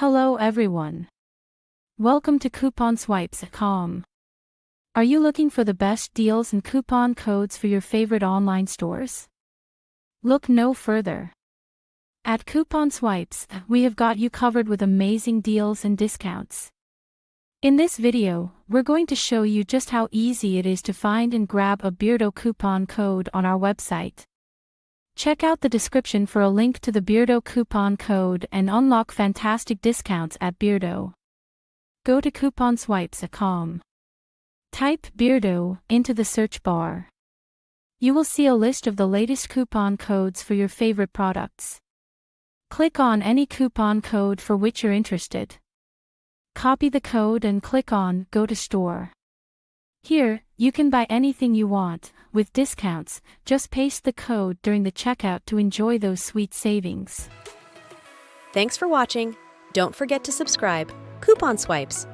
Hello everyone. Welcome to couponswipes.com. Are you looking for the best deals and coupon codes for your favorite online stores? Look no further. At Coupon Swipes, we have got you covered with amazing deals and discounts. In this video, we're going to show you just how easy it is to find and grab a Beardo coupon code on our website. Check out the description for a link to the Beardo coupon code and unlock fantastic discounts at Beardo. Go to couponswipes.com. Type Beardo into the search bar. You will see a list of the latest coupon codes for your favorite products. Click on any coupon code for which you're interested. Copy the code and click on Go to Store. Here, you can buy anything you want. With discounts, just paste the code during the checkout to enjoy those sweet savings. Thanks for watching. Don't forget to subscribe. Coupon Swipes.